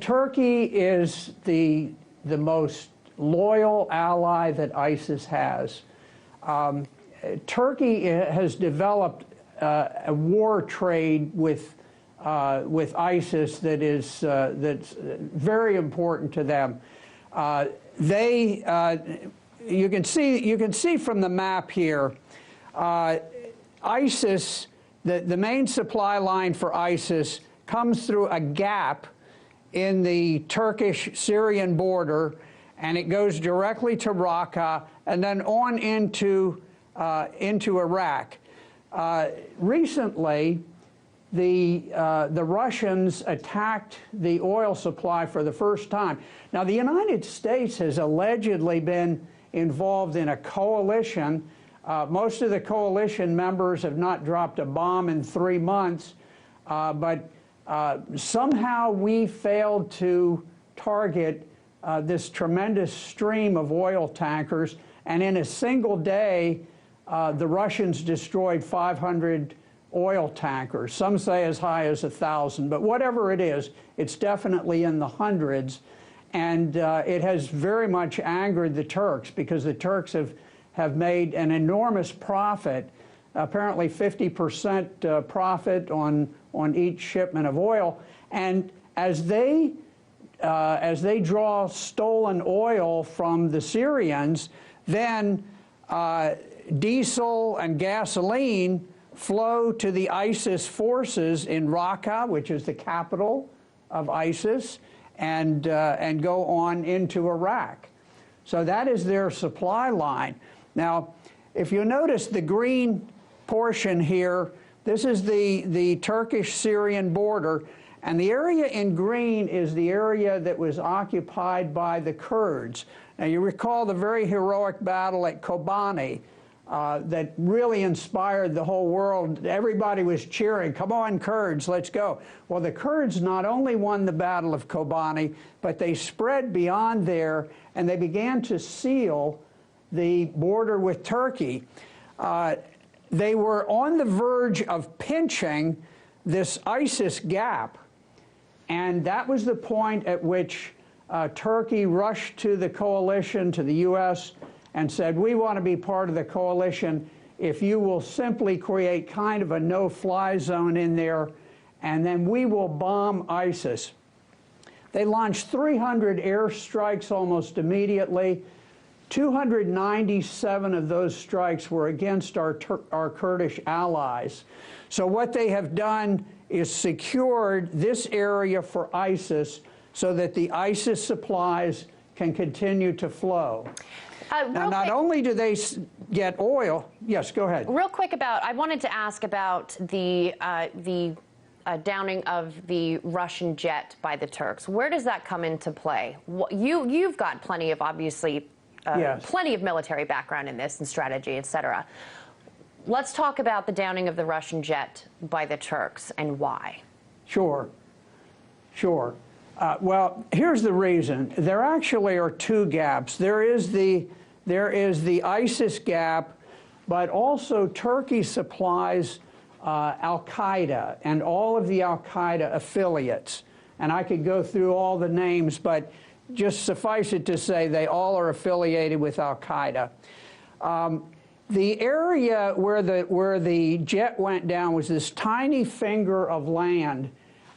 Turkey is the most loyal ally that ISIS has. Turkey has developed a war trade with ISIS that's very important to them. You can see from the map here, ISIS, the main supply line for ISIS comes through a gap in the Turkish-Syrian border, and it goes directly to Raqqa and then on into Iraq. Recently, the Russians attacked the oil supply for the first time. Now, the United States has allegedly been involved in a coalition. Most of the coalition members have not dropped a bomb in 3 months, but somehow we failed to target this tremendous stream of oil tankers, and in a single day, the Russians destroyed 500 oil tankers. Some say as high as 1,000, but whatever it is, it's definitely in the hundreds, and it has very much angered the Turks because the Turks have made an enormous profit, apparently 50% profit on each shipment of oil, and as they draw stolen oil from the Syrians, then diesel and gasoline flow to the ISIS forces in Raqqa, which is the capital of ISIS, and go on into Iraq. So that is their supply line. Now, if you notice the green portion here, this is the Turkish-Syrian border, and the area in green is the area that was occupied by the Kurds. Now, you recall the very heroic battle at Kobani that really inspired the whole world. Everybody was cheering, "Come on, Kurds, let's go." Well, the Kurds not only won the Battle of Kobani, but they spread beyond there, and they began to seal the border with Turkey. They were on the verge of pinching this ISIS gap, and that was the point at which Turkey rushed to the coalition, to the U.S., and said, "We want to be part of the coalition if you will simply create kind of a no-fly zone in there, and then we will bomb ISIS." They launched 300 airstrikes almost immediately. 297 of those strikes were against our Kurdish allies. So what they have done is secured this area for ISIS so that the ISIS supplies can continue to flow. Now, not only do they get oil, yes, go ahead. Real quick I wanted to ask about the downing of the Russian jet by the Turks. Where does that come into play? You've got plenty of, obviously, yes, plenty of military background in this and strategy, et cetera. Let's talk about the downing of the Russian jet by the Turks and why. Sure. Well, here's the reason. There actually are two gaps. There is the ISIS gap, but also Turkey supplies Al-Qaeda and all of the Al-Qaeda affiliates. And I could go through all the names, but just suffice it to say they all are affiliated with Al-Qaeda. The area where the jet went down was this tiny finger of land.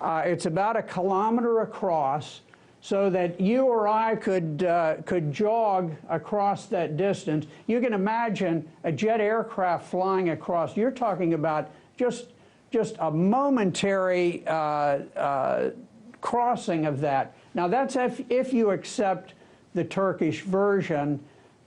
It's about 1 kilometer across, so that you or I could jog across that distance. You can imagine a jet aircraft flying across. You're talking about just a momentary crossing of that. Now, that's if you accept the Turkish version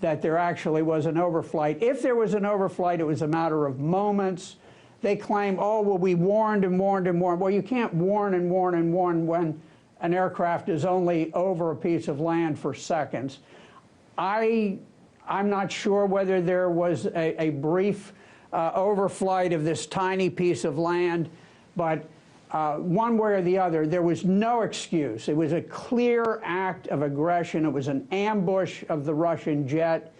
that there actually was an overflight. If there was an overflight, it was a matter of moments. They claim, "Oh, well, we warned and warned and warned." Well, you can't warn and warn and warn when an aircraft is only over a piece of land for seconds. I'm not sure whether there was a brief overflight of this tiny piece of land, but one way or the other, there was no excuse. It was a clear act of aggression. It was an ambush of the Russian jet.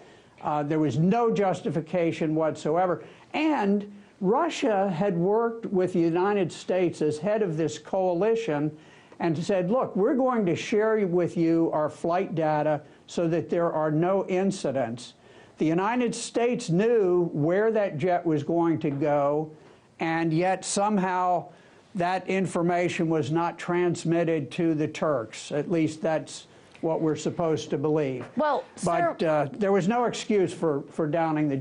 There was no justification whatsoever. And Russia had worked with the United States as head of this coalition, and said, look, we're going to share with you our flight data so that there are no incidents. The United States knew where that jet was going to go, and yet somehow that information was not transmitted to the Turks. At least that's what we're supposed to believe. Well, but there was no excuse for downing the